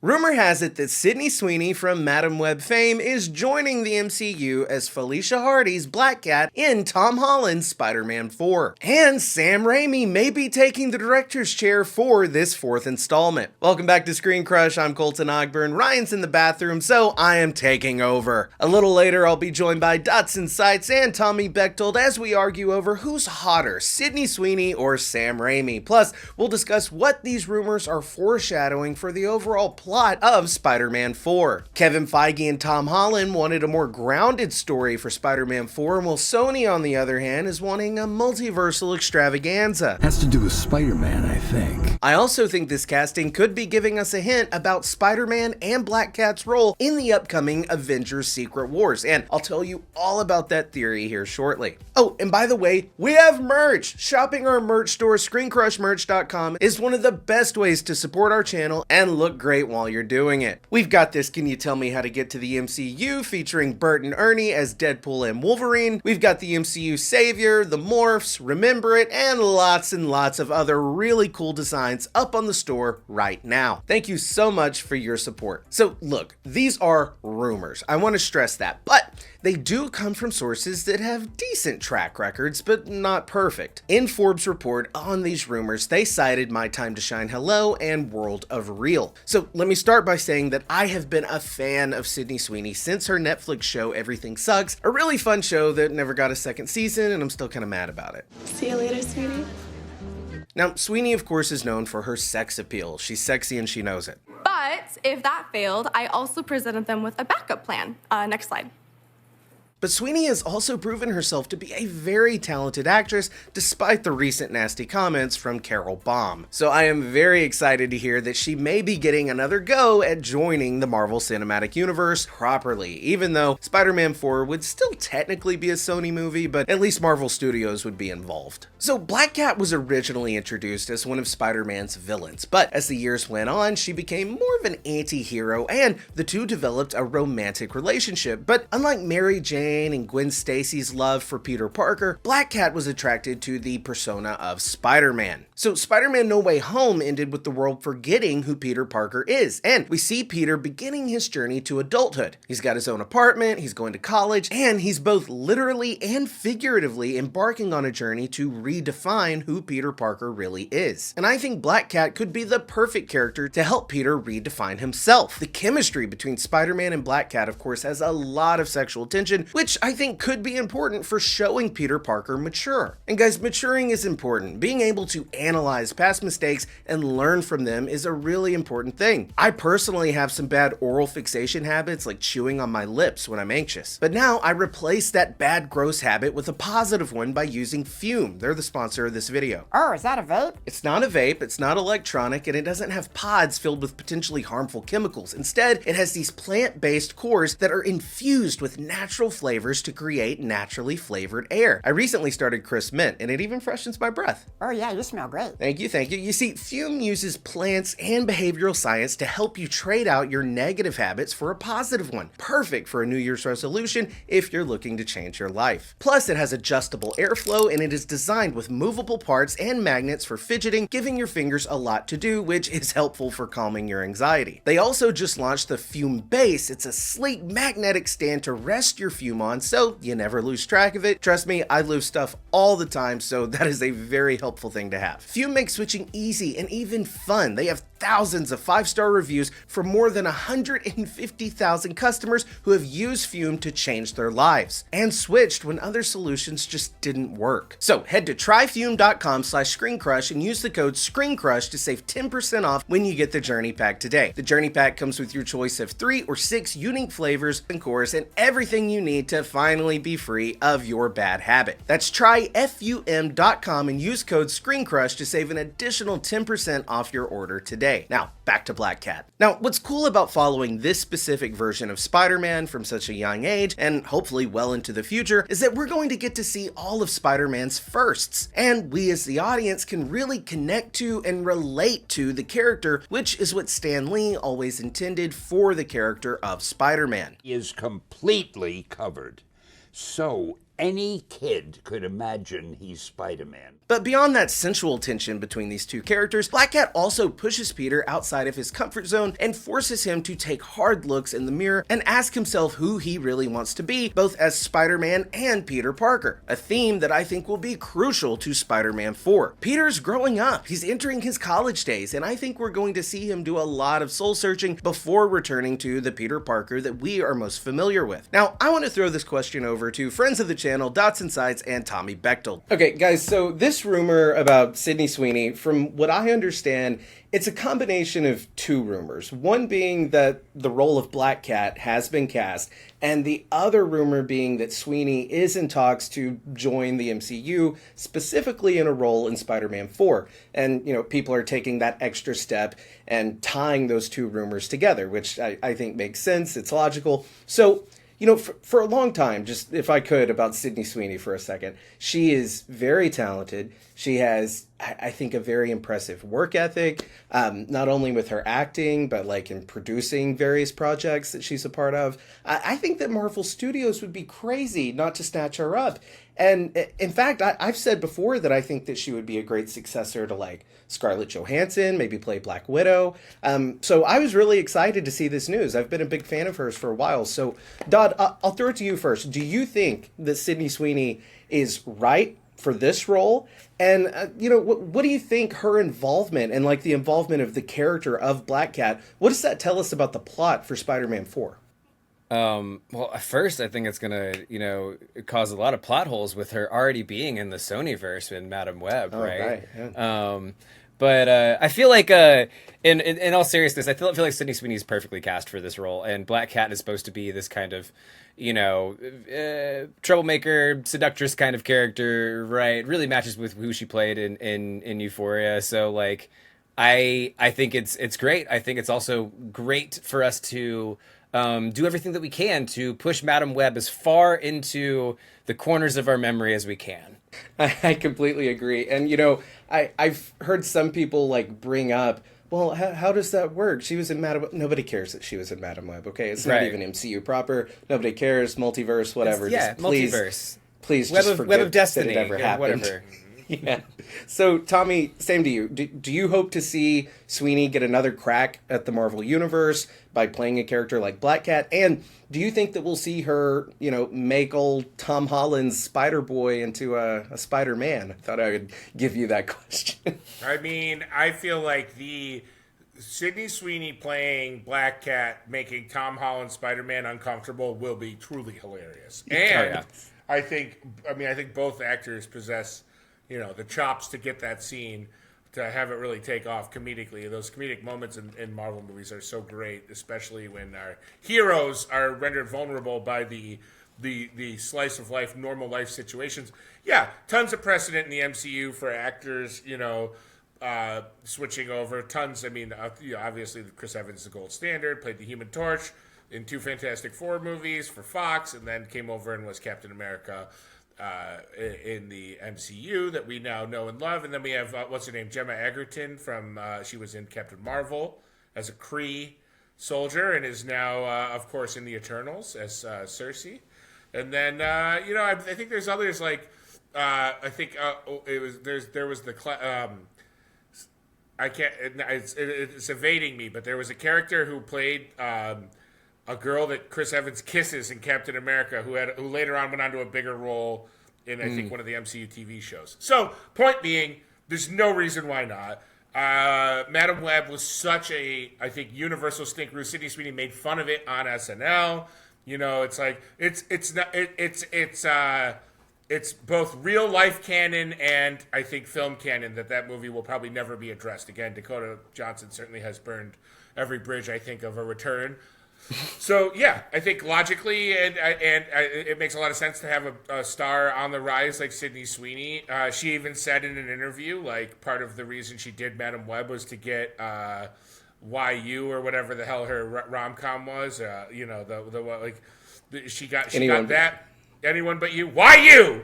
Rumor has it that Sydney Sweeney from Madam Web fame is joining the MCU as Felicia Hardy's Black Cat in Tom Holland's Spider-Man 4. And Sam Raimi may be taking the director's chair for this fourth installment. Welcome back to Screen Crush. I'm Colton Ogburn. Ryan's in the bathroom, so I am taking over. A little later, I'll be joined by Dotson Sights and Tommy Bechtold as we argue over who's hotter, Sydney Sweeney or Sam Raimi. Plus, we'll discuss what these rumors are foreshadowing for the overall plot of Spider-Man 4. Kevin Feige and Tom Holland wanted a more grounded story for Spider-Man 4, while Sony, on the other hand, is wanting a multiversal extravaganza. Has to do with Spider-Man, I think. I also think this casting could be giving us a hint about Spider-Man and Black Cat's role in the upcoming Avengers Secret Wars, and I'll tell you all about that theory here shortly. Oh, and by the way, we have merch! Shopping our merch store, ScreenCrushMerch.com, is one of the best ways to support our channel and look great while you're doing it. We've got this Can You Tell Me How to Get to the MCU featuring Bert and Ernie as Deadpool and Wolverine. We've got the MCU Savior, the Morphs, Remember It, and lots of other really cool designs up on the store right now. Thank you so much for your support. So look, these are rumors. I want to stress that, but they do come from sources that have decent track records, but not perfect. In Forbes' report on these rumors, they cited My Time to Shine Hello and World of Real. So let me start by saying that I have been a fan of Sydney Sweeney since her Netflix show Everything Sucks, a really fun show that never got a second season, and I'm still kind of mad about it. See you later, sweetie. Now, Sweeney, of course, is known for her sex appeal. She's sexy and she knows it. But if that failed, I also presented them with a backup plan. Next slide. But Sweeney has also proven herself to be a very talented actress, despite the recent nasty comments from Carol Baum. So I am very excited to hear that she may be getting another go at joining the Marvel Cinematic Universe properly, even though Spider-Man 4 would still technically be a Sony movie, but at least Marvel Studios would be involved. So Black Cat was originally introduced as one of Spider-Man's villains, but as the years went on, she became more of an anti-hero, and the two developed a romantic relationship. But unlike Mary Jane and Gwen Stacy's love for Peter Parker, Black Cat was attracted to the persona of Spider-Man. So Spider-Man No Way Home ended with the world forgetting who Peter Parker is, and we see Peter beginning his journey to adulthood. He's got his own apartment, he's going to college, and he's both literally and figuratively embarking on a journey to redefine who Peter Parker really is. And I think Black Cat could be the perfect character to help Peter redefine himself. The chemistry between Spider-Man and Black Cat, of course, has a lot of sexual tension, which I think could be important for showing Peter Parker mature. And guys, maturing is important. Being able to analyze past mistakes and learn from them is a really important thing. I personally have some bad oral fixation habits, like chewing on my lips when I'm anxious. But now I replace that bad gross habit with a positive one by using Fume. They're the sponsor of this video. Oh, is that a vape? It's not a vape, it's not electronic, and it doesn't have pods filled with potentially harmful chemicals. Instead, it has these plant-based cores that are infused with natural flavors to create naturally flavored air. I recently started Crisp Mint, and it even freshens my breath. Oh yeah, you smell great. Thank you, thank you. You see, Fume uses plants and behavioral science to help you trade out your negative habits for a positive one. Perfect for a New Year's resolution if you're looking to change your life. Plus, it has adjustable airflow, and it is designed with movable parts and magnets for fidgeting, giving your fingers a lot to do, which is helpful for calming your anxiety. They also just launched the Fume Base. It's a sleek magnetic stand to rest your Fume on, so you never lose track of it. Trust me, I lose stuff all the time, so that is a very helpful thing to have. Fume makes switching easy and even fun. They have thousands of 5-star reviews from more than 150,000 customers who have used Fume to change their lives and switched when other solutions just didn't work. So head to tryfume.com/ScreenCrush and use the code ScreenCrush to save 10% off when you get the Journey Pack today. The Journey Pack comes with your choice of 3 or 6 unique flavors and cores and everything you need to finally be free of your bad habit. That's tryfum.com and use code ScreenCrush to save an additional 10% off your order today. Now, back to Black Cat. Now, what's cool about following this specific version of Spider-Man from such a young age, and hopefully well into the future, is that we're going to get to see all of Spider-Man's firsts, and we as the audience can really connect to and relate to the character, which is what Stan Lee always intended for the character of Spider-Man. Is completely covered. So any kid could imagine he's Spider-Man. But beyond that sensual tension between these two characters, Black Cat also pushes Peter outside of his comfort zone and forces him to take hard looks in the mirror and ask himself who he really wants to be, both as Spider-Man and Peter Parker, a theme that I think will be crucial to Spider-Man 4. Peter's growing up, he's entering his college days, and I think we're going to see him do a lot of soul searching before returning to the Peter Parker that we are most familiar with. Now, I want to throw this question over to friends of the channel, Dots and Sides, and Tommy Bechtel. Okay, guys, so this rumor about Sydney Sweeney, from what I understand, it's a combination of two rumors. One being that the role of Black Cat has been cast, and the other rumor being that Sweeney is in talks to join the MCU, specifically in a role in Spider-Man 4. And, you know, people are taking that extra step and tying those two rumors together, which I think makes sense. It's logical. So, you know, for a long time, just if I could, about Sydney Sweeney for a second, she is very talented. She has, I think, a very impressive work ethic, not only with her acting, but like in producing various projects that she's a part of. I think that Marvel Studios would be crazy not to snatch her up. And in fact, I've said before that I think that she would be a great successor to like Scarlett Johansson, maybe play Black Widow. So I was really excited to see this news. I've been a big fan of hers for a while. So Dodd, I'll throw it to you first. Do you think that Sydney Sweeney is right for this role? And, you know, what do you think her involvement and like the involvement of the character of Black Cat, what does that tell us about the plot for Spider-Man 4? Well, at first, I think it's gonna, you know, cause a lot of plot holes with her already being in the Sonyverse in Madam Web, right? Right, yeah. But I feel like, in all seriousness, I feel like Sydney Sweeney is perfectly cast for this role, and Black Cat is supposed to be this kind of, you know, troublemaker, seductress kind of character, right? Really matches with who she played in Euphoria. So, like, I think it's great. I think it's also great for us to do everything that we can to push Madam Web as far into the corners of our memory as we can. I completely agree. And, you know, I've heard some people like bring up, well, how does that work? She was in Madam Web. Nobody cares that she was in Madam Web, okay? It's not even MCU proper. Nobody cares. Multiverse, whatever. Yeah, just please, multiverse. Please Web just of, forget Web of Destiny, that it ever happened. whatever. Yeah. So, Tommy, same to you. Do you hope to see Sweeney get another crack at the Marvel Universe by playing a character like Black Cat? And do you think that we'll see her, you know, make old Tom Holland's Spider-Boy into a Spider-Man? I thought I would give you that question. I mean, I feel like the Sydney Sweeney playing Black Cat making Tom Holland Spider-Man uncomfortable will be truly hilarious. And I think both actors possess, you know, the chops to get that scene, to have it really take off comedically. Those comedic moments in Marvel movies are so great, especially when our heroes are rendered vulnerable by the slice of life, normal life situations. Yeah, tons of precedent in the MCU for actors, you know, switching over. Tons. I mean, you know, obviously Chris Evans is the gold standard, played the Human Torch in 2 Fantastic Four movies for Fox, and then came over and was Captain America in the MCU that we now know and love. And then we have, what's her name, Gemma Egerton from, she was in Captain Marvel as a Kree soldier and is now, of course, in the Eternals as Cersei. And then, you know, I think there's others like, I think there was the, I can't, it's evading me, but there was a character who played a girl that Chris Evans kisses in Captain America, who later on went on to a bigger role in, I think, one of the MCU TV shows. So, point being, there's no reason why not. Madam Web was such a, I think, universal stinkeroo. Sydney Sweeney made fun of it on SNL. You know, it's like it's both real life canon and I think film canon that movie will probably never be addressed again. Dakota Johnson certainly has burned every bridge, I think, of a return. So yeah, I think logically and it makes a lot of sense to have a star on the rise like Sydney Sweeney. She even said in an interview, like, part of the reason she did Madam Web was to get YU or whatever the hell her rom-com was. You know, she got that. Anyone but you. Why you?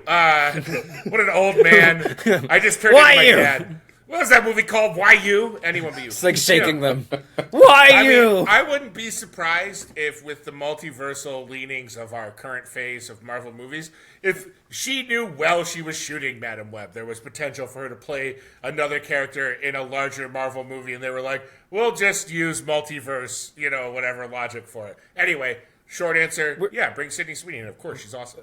What an old man. I just turned into my dad. what was that movie called? Why You? Anyone but you. It's like shaking them. Why I you? mean, I wouldn't be surprised if, with the multiversal leanings of our current phase of Marvel movies, if she knew while she was shooting Madam Web, there was potential for her to play another character in a larger Marvel movie, and they were like, we'll just use multiverse, whatever logic for it. Anyway, short answer, bring Sydney Sweeney in. Of course, she's awesome.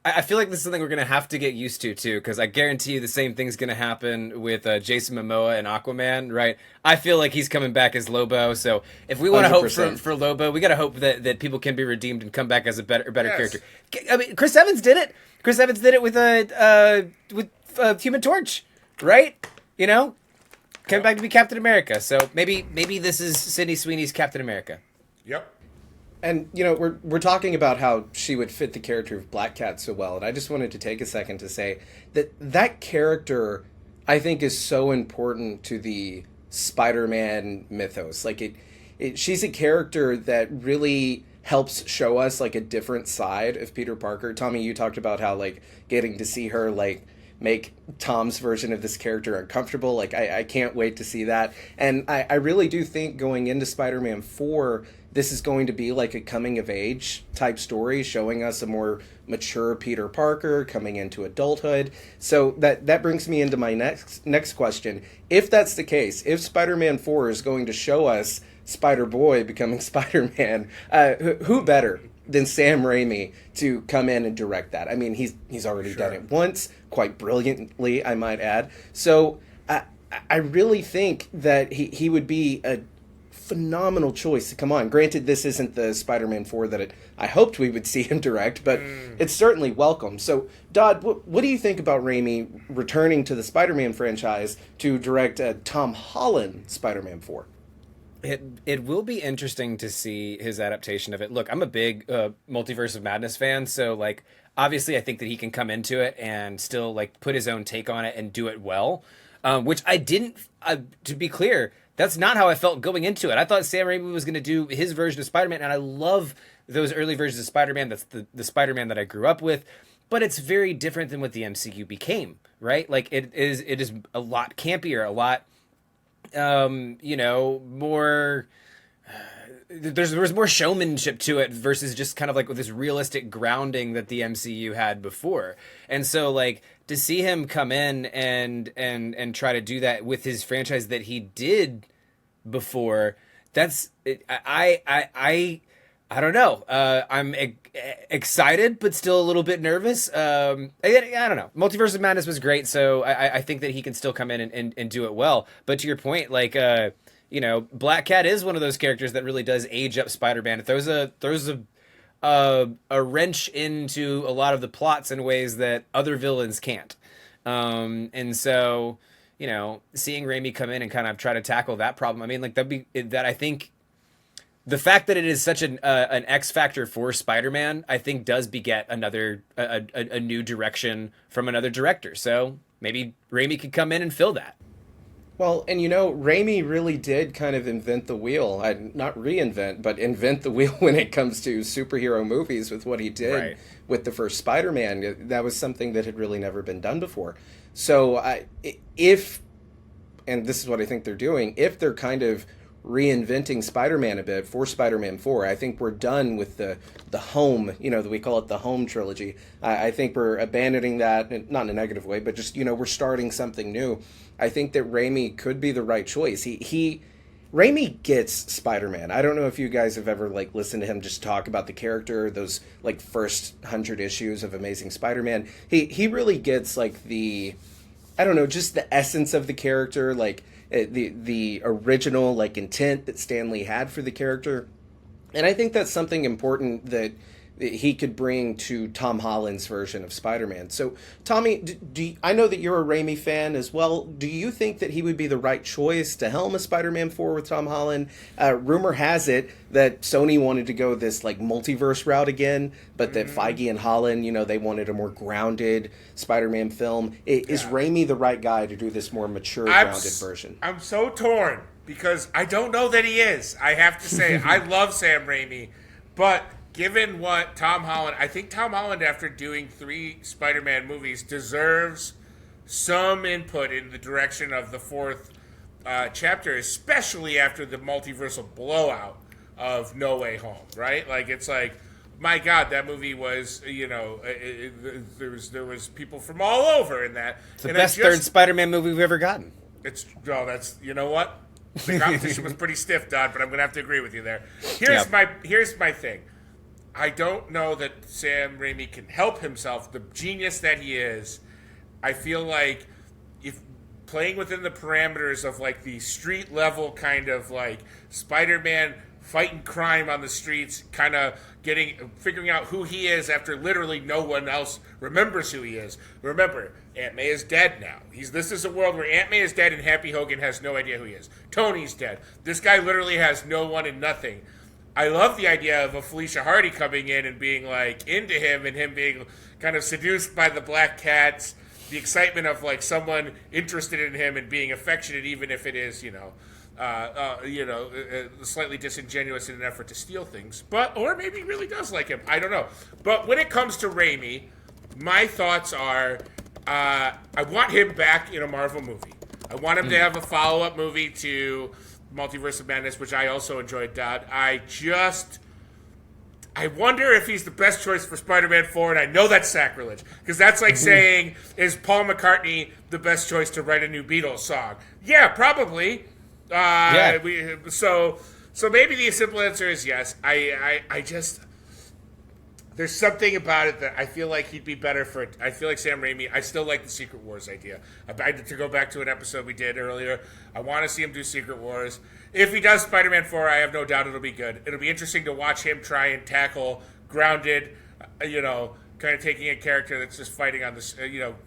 I feel like this is something we're going to have to get used to, too, because I guarantee you the same thing's going to happen with Jason Momoa and Aquaman, right? I feel like he's coming back as Lobo, so if we want to hope for Lobo, we got to hope that people can be redeemed and come back as a better character. I mean, Chris Evans did it. Chris Evans did it with Human Torch, right? Came back to be Captain America, so maybe this is Sydney Sweeney's Captain America. Yep. And, we're talking about how she would fit the character of Black Cat so well, and I just wanted to take a second to say that character, I think, is so important to the Spider-Man mythos. Like, she's a character that really helps show us, like, a different side of Peter Parker. Tommy, you talked about how, like, getting to see her, like, make Tom's version of this character uncomfortable. Like, I can't wait to see that. And I really do think going into Spider-Man 4, this is going to be like a coming-of-age type story, showing us a more mature Peter Parker coming into adulthood. So that brings me into my next question. If that's the case, if Spider-Man 4 is going to show us Spider-Boy becoming Spider-Man, who better than Sam Raimi to come in and direct that? I mean, he's already done it once, quite brilliantly, I might add. So I really think that he would be a phenomenal choice to come on. Granted, this isn't the Spider-Man 4 that I hoped we would see him direct, but it's certainly welcome. So, Dodd, what do you think about Raimi returning to the Spider-Man franchise to direct Tom Holland Spider-Man 4? It will be interesting to see his adaptation of it. Look, I'm a big Multiverse of Madness fan, so like obviously I think that he can come into it and still like put his own take on it and do it well. Which I didn't. To be clear, that's not how I felt going into it. I thought Sam Raimi was going to do his version of Spider-Man, and I love those early versions of Spider-Man. That's the Spider-Man that I grew up with. But it's very different than what the MCU became, right? Like it is a lot campier, a lot more. There's more showmanship to it versus just kind of like with this realistic grounding that the MCU had before. And so like to see him come in and try to do that with his franchise that he did before, that's I don't know. I'm excited, but still a little bit nervous. I don't know. Multiverse of Madness was great, so I think that he can still come in and do it well. But to your point, like, Black Cat is one of those characters that really does age up Spider-Man. It throws a wrench into a lot of the plots in ways that other villains can't. And so, seeing Raimi come in and kind of try to tackle that problem, I mean, like I think the fact that it is such an X factor for Spider-Man, I think does beget a new direction from another director. So maybe Raimi could come in and fill that. Well, and Raimi really did kind of invent the wheel. Not reinvent, but invent the wheel when it comes to superhero movies with what he did with the first Spider-Man. That was something that had really never been done before. So and this is what I think they're doing, if they're kind of reinventing Spider-Man a bit for Spider-Man 4, I think we're done with the home, we call it the home trilogy. I think we're abandoning that, not in a negative way, but just, we're starting something new. I think that Raimi could be the right choice. Raimi gets Spider-Man. I don't know if you guys have ever listened to him just talk about the character, those first 100 issues of Amazing Spider-Man. He really gets the, I don't know, just the essence of the character, the original intent that Stan Lee had for the character. And I think that's something important that he could bring to Tom Holland's version of Spider-Man. So, Tommy, I know that you're a Raimi fan as well. Do you think that he would be the right choice to helm a Spider-Man 4 with Tom Holland? Rumor has it that Sony wanted to go this multiverse route again, but that Feige and Holland, they wanted a more grounded Spider-Man film. Is Raimi the right guy to do this more mature, grounded version? I'm so torn because I don't know that he is. I have to say, I love Sam Raimi, but given what I think Tom Holland, after doing 3 Spider-Man movies, deserves some input in the direction of the fourth chapter, especially after the multiversal blowout of No Way Home, right? Like, it's like, my God, that movie was, there was people from all over in that. It's the best third Spider-Man movie we've ever gotten. You know what? The competition was pretty stiff, Don, but I'm going to have to agree with you there. Here's my thing. I don't know that Sam Raimi can help himself, the genius that he is. I feel like if playing within the parameters of like the street level kind of like Spider-Man fighting crime on the streets, kind of figuring out who he is after literally no one else remembers who he is. Remember, Aunt May is dead now. This is a world where Aunt May is dead and Happy Hogan has no idea who he is. Tony's dead. This guy literally has no one and nothing. I love the idea of a Felicia Hardy coming in and being like into him and him being kind of seduced by the Black Cats, the excitement of like someone interested in him and being affectionate, even if it is, slightly disingenuous in an effort to steal things. Or maybe he really does like him. I don't know. But when it comes to Raimi, my thoughts are, I want him back in a Marvel movie. I want him to have a follow-up movie to Multiverse of Madness, which I also enjoyed, Dad. I wonder if he's the best choice for Spider-Man 4, and I know that's sacrilege, because that's like saying, is Paul McCartney the best choice to write a new Beatles song? Yeah, probably. So maybe the simple answer is yes. I just, there's something about it that I feel like he'd be better for. I feel like Sam Raimi. I still like the Secret Wars idea. To go back to an episode we did earlier, I want to see him do Secret Wars. If he does Spider-Man 4, I have no doubt it'll be good. It'll be interesting to watch him try and tackle Grounded, kind of taking a character that's just fighting on this,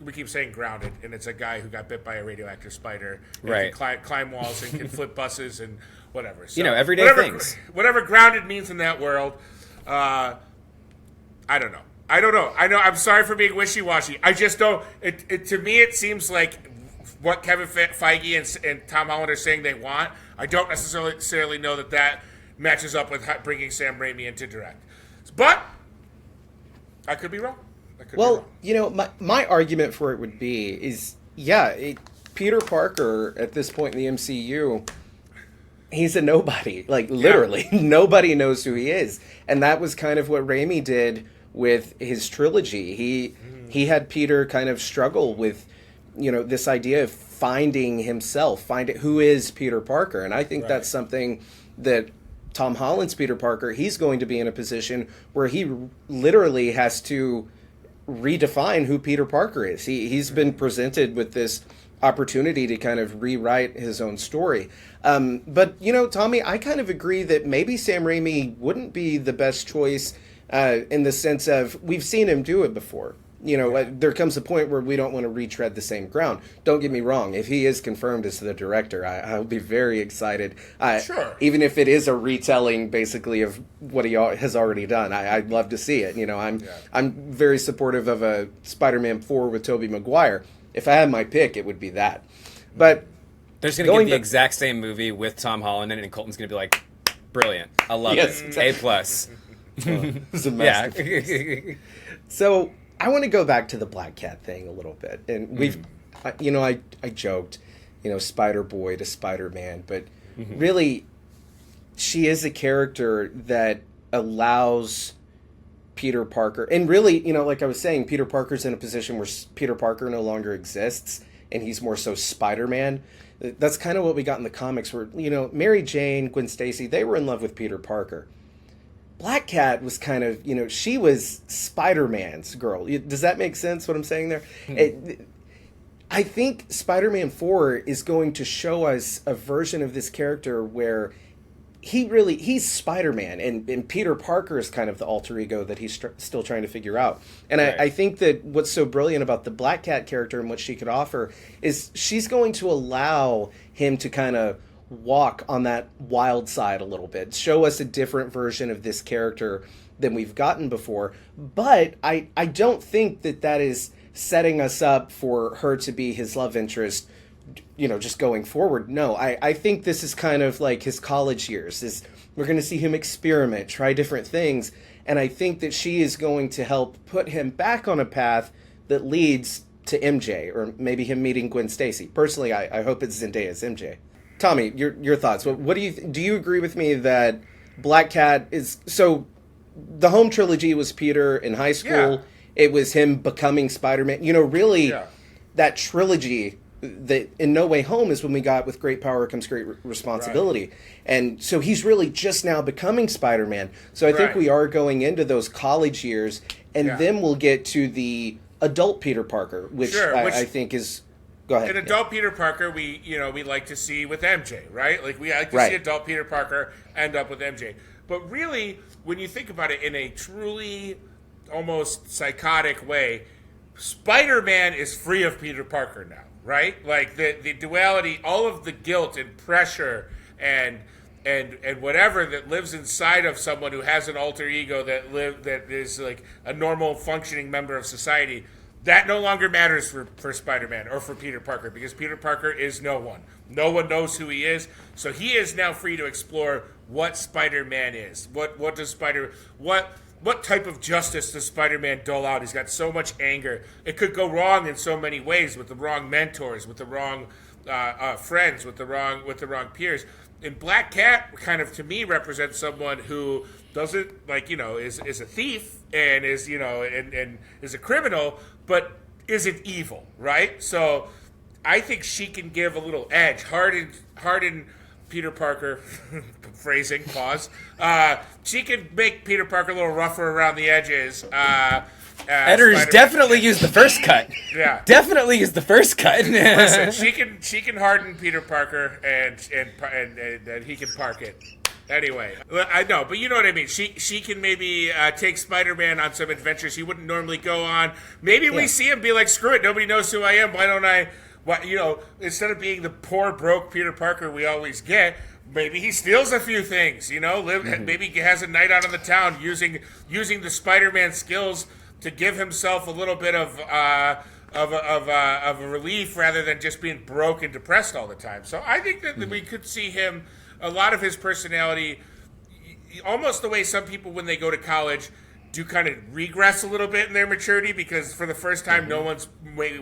we keep saying Grounded, and it's a guy who got bit by a radioactive spider. Right. Can climb walls and can flip buses and whatever. So, everyday things. Whatever Grounded means in that world, I don't know. I know. I'm sorry for being wishy-washy. I just don't. To me, it seems like what Kevin Feige and Tom Holland are saying they want. I don't necessarily know that matches up with bringing Sam Raimi in to direct. But I could be wrong. My argument for it would be Peter Parker at this point in the MCU, he's a nobody. Like, literally, nobody knows who he is. And that was kind of what Raimi did with his trilogy. He had Peter kind of struggle with, this idea of finding himself, who is Peter Parker. And I think that's something that Tom Holland's Peter Parker, he's going to be in a position where he literally has to redefine who Peter Parker is. He's been presented with this opportunity to kind of rewrite his own story. But, Tommy, I kind of agree that maybe Sam Raimi wouldn't be the best choice in the sense of we've seen him do it before. There comes a point where we don't want to retread the same ground. Don't get me wrong. If he is confirmed as the director, I'll be very excited. Sure. Even if it is a retelling, basically, of what he has already done. I'd love to see it. I'm very supportive of a Spider-Man 4 with Tobey Maguire. If I had my pick, it would be that. But there's going to be the exact same movie with Tom Holland in it, and Colton's going to be like, brilliant. I love it. Exactly. A+. It's a masterpiece. So I want to go back to the Black Cat thing a little bit. And I joked, Spider-Boy to Spider-Man, but really, she is a character that allows Peter Parker, and really, like I was saying, Peter Parker's in a position where Peter Parker no longer exists, and he's more so Spider-Man. That's kind of what we got in the comics where, Mary Jane, Gwen Stacy, they were in love with Peter Parker. Black Cat was kind of, she was Spider-Man's girl. Does that make sense, what I'm saying there? I think Spider-Man 4 is going to show us a version of this character where he's Spider-Man, and Peter Parker is kind of the alter ego that he's still trying to figure out. And right. I think that what's so brilliant about the Black Cat character and what she could offer is she's going to allow him to kind of walk on that wild side a little bit, show us a different version of this character than we've gotten before. But I don't think that is setting us up for her to be his love interest, just going forward. No, I think this is kind of like his college years. We're going to see him experiment, try different things, and I think that she is going to help put him back on a path that leads to MJ, or maybe him meeting Gwen Stacy. Personally, I hope it's Zendaya's MJ. Tommy, your thoughts. What do you agree with me that Black Cat is... So, the home trilogy was Peter in high school. Yeah. It was him becoming Spider-Man. You know, really, that trilogy, that in No Way Home is when we got With Great Power Comes Great Responsibility. Right. And so he's really just now becoming Spider-Man. So I think we are going into those college years, and then we'll get to the adult Peter Parker, which I think is... Go ahead. An adult Peter Parker, we like to see with MJ, right? Like, we like to see adult Peter Parker end up with MJ. But really, when you think about it in a truly almost psychotic way, Spider-Man is free of Peter Parker now, right? Like, the duality, all of the guilt and pressure and whatever that lives inside of someone who has an alter ego that is like a normal functioning member of society, that no longer matters for Spider-Man or for Peter Parker, because Peter Parker is no one. No one knows who he is, so he is now free to explore what Spider-Man is. What type of justice does Spider-Man dole out? He's got so much anger. It could go wrong in so many ways, with the wrong mentors, with the wrong friends, with the wrong peers. And Black Cat kind of, to me, represents someone who doesn't, is a thief and is, and is a criminal, but isn't evil, right? So I think she can give a little edge. Harden Peter Parker, phrasing, pause. She can make Peter Parker a little rougher around the edges. Editors definitely use the first cut. Yeah, definitely use the first cut. Listen, she can harden Peter Parker and he can park it. Anyway, I know, but you know what I mean. She can maybe take Spider-Man on some adventures he wouldn't normally go on. Maybe we see him be like, screw it, nobody knows who I am. Why don't I? Instead of being the poor, broke Peter Parker we always get, maybe he steals a few things. Maybe he has a night out in the town using the Spider-Man skills to give himself a little bit of a relief rather than just being broke and depressed all the time. So I think that we could see him, a lot of his personality, almost the way some people when they go to college do kind of regress a little bit in their maturity, because for the first time no one's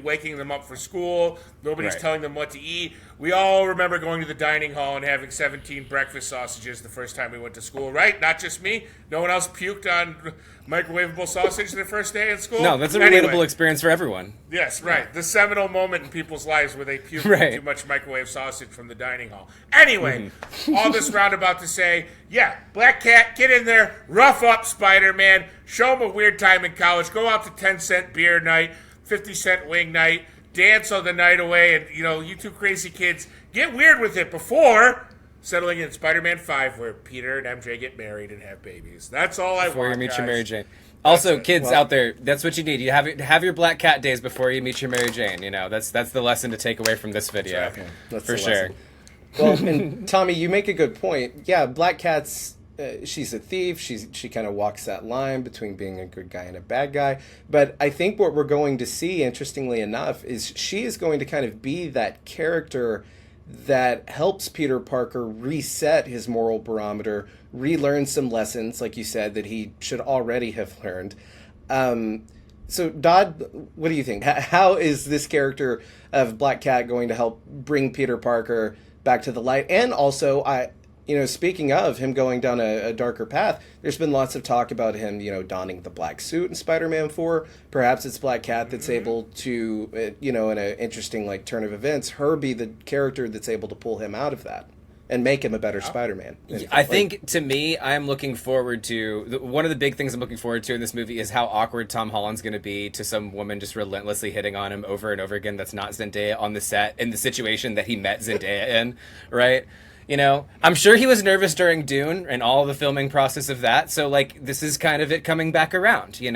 waking them up for school, nobody's telling them what to eat. We all remember going to the dining hall and having 17 breakfast sausages the first time we went to school, right? Not just me. No one else puked on microwavable sausage their first day at school. No, that's a relatable experience for everyone. Yes, right. The seminal moment in people's lives where they puked too much microwave sausage from the dining hall. Anyway, all this roundabout to say, Black Cat, get in there, rough up Spider-Man, show him a weird time in college, go out to 10-cent beer night, 50-cent wing night, dance on the night away, and, you two crazy kids, get weird with it before settling in Spider-Man 5, where Peter and MJ get married and have babies. That's all I want, before you meet guys. your Mary Jane. Also, kids out there, that's what you need. You have your Black Cat days before you meet your Mary Jane. That's the lesson to take away from this video. Exactly. That's for sure. Well, and Tommy, you make a good point. Yeah, Black Cat's she's a thief. She kind of walks that line between being a good guy and a bad guy. But I think what we're going to see, interestingly enough, is she is going to kind of be that character that helps Peter Parker reset his moral barometer, relearn some lessons, like you said, that he should already have learned. So, Dodd, what do you think? How is this character of Black Cat going to help bring Peter Parker back to the light? And also, speaking of him going down a darker path, there's been lots of talk about him, donning the black suit in Spider-Man 4. Perhaps it's Black Cat that's able to, in an interesting turn of events, her be the character that's able to pull him out of that and make him a better Spider-Man. I think, to me, I'm looking forward to... One of the big things I'm looking forward to in this movie is how awkward Tom Holland's going to be to some woman just relentlessly hitting on him over and over again that's not Zendaya on the set, in the situation that he met Zendaya in, right? I'm sure he was nervous during Dune and all the filming process of that. So, this is kind of it coming back around, Look,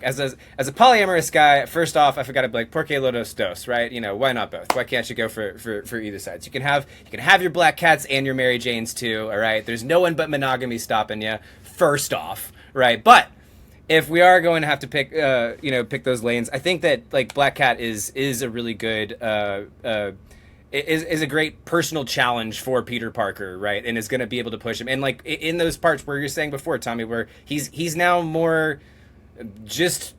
as a polyamorous guy, first off, I forgot to be like, porque los dos, right? Why not both? Why can't you go for either sides? You can have your Black Cats and your Mary Janes too, all right? There's no one but monogamy stopping you, first off, right? But if we are going to have to pick those lanes, I think that, Black Cat is a really good... is a great personal challenge for Peter Parker, right? And is going to be able to push him. And in those parts where you're saying before, Tommy, where he's now more just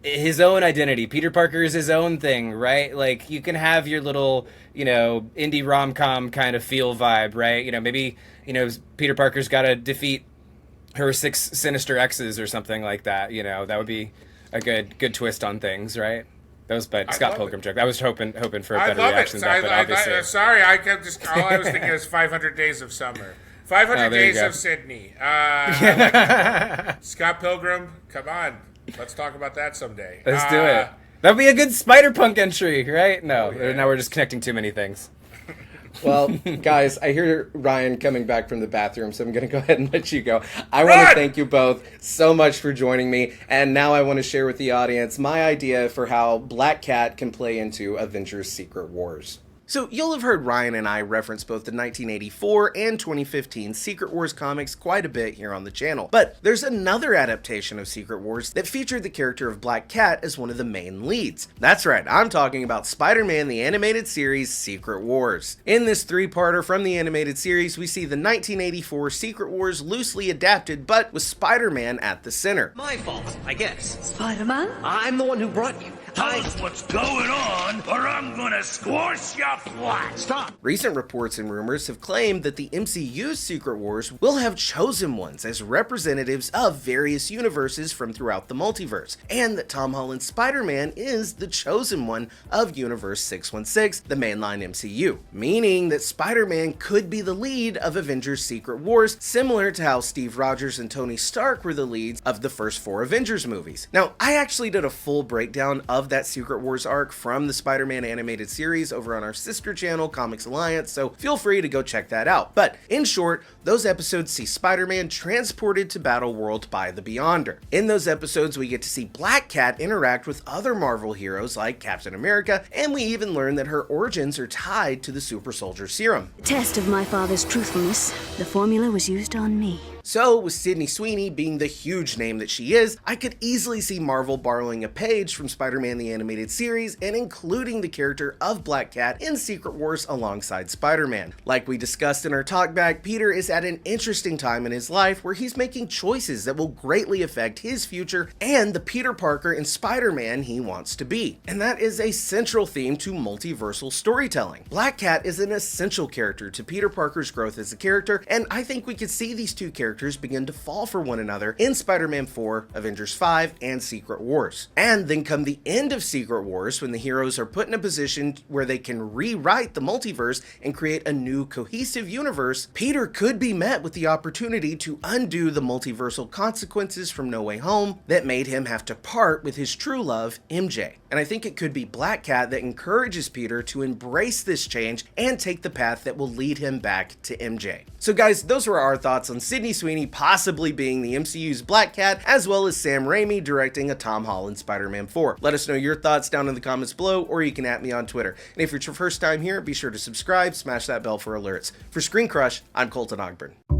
his own identity. Peter Parker is his own thing, right? Like, you can have your little, indie rom-com kind of feel vibe, right? Maybe, Peter Parker's got to defeat her 6 sinister exes or something like that. That would be a good twist on things, right? That was by Scott Pilgrim joke. I was hoping for a better reaction to that, but obviously... Sorry, all I was thinking was 500 Days of Summer. 500 Days of Sydney. Scott Pilgrim, come on. Let's talk about that someday. Let's do it. That'd be a good Spider-Punk entry, right? No, now we're just connecting too many things. Well, guys, I hear Ryan coming back from the bathroom, so I'm going to go ahead and let you go. I want to thank you both so much for joining me, and now I want to share with the audience my idea for how Black Cat can play into Avengers Secret Wars. So you'll have heard Ryan and I reference both the 1984 and 2015 Secret Wars comics quite a bit here on the channel. But there's another adaptation of Secret Wars that featured the character of Black Cat as one of the main leads. That's right, I'm talking about Spider-Man the Animated Series Secret Wars. In this 3-parter from the animated series, we see the 1984 Secret Wars loosely adapted, but with Spider-Man at the center. My fault, I guess. Spider-Man? I'm the one who brought you. Tell us what's going on, or I'm gonna squash ya flat. Stop. Recent reports and rumors have claimed that the MCU's Secret Wars will have chosen ones as representatives of various universes from throughout the multiverse, and that Tom Holland's Spider-Man is the chosen one of Universe 616, the mainline MCU, meaning that Spider-Man could be the lead of Avengers Secret Wars, similar to how Steve Rogers and Tony Stark were the leads of the first 4 Avengers movies. Now, I actually did a full breakdown of that Secret Wars arc from the Spider-Man animated series over on our sister channel, Comics Alliance, so feel free to go check that out. But in short, those episodes see Spider-Man transported to Battleworld by the Beyonder. In those episodes, we get to see Black Cat interact with other Marvel heroes like Captain America, and we even learn that her origins are tied to the Super Soldier Serum. Test of my father's truthfulness. The formula was used on me. So, with Sydney Sweeney being the huge name that she is, I could easily see Marvel borrowing a page from Spider-Man the Animated Series and including the character of Black Cat in Secret Wars alongside Spider-Man. Like we discussed in our talkback, Peter is at an interesting time in his life where he's making choices that will greatly affect his future and the Peter Parker and Spider-Man he wants to be. And that is a central theme to multiversal storytelling. Black Cat is an essential character to Peter Parker's growth as a character, and I think we could see these two characters begin to fall for one another in Spider-Man 4, Avengers 5, and Secret Wars. And then come the end of Secret Wars, when the heroes are put in a position where they can rewrite the multiverse and create a new cohesive universe, Peter could be met with the opportunity to undo the multiversal consequences from No Way Home that made him have to part with his true love, MJ. And I think it could be Black Cat that encourages Peter to embrace this change and take the path that will lead him back to MJ. So guys, those were our thoughts on Sydney Sweeney possibly being the MCU's Black Cat, as well as Sam Raimi directing a Tom Holland Spider-Man 4. Let us know your thoughts down in the comments below, or you can @ me on Twitter. And if it's your first time here, be sure to subscribe, smash that bell for alerts. For ScreenCrush, I'm Colton Ogburn.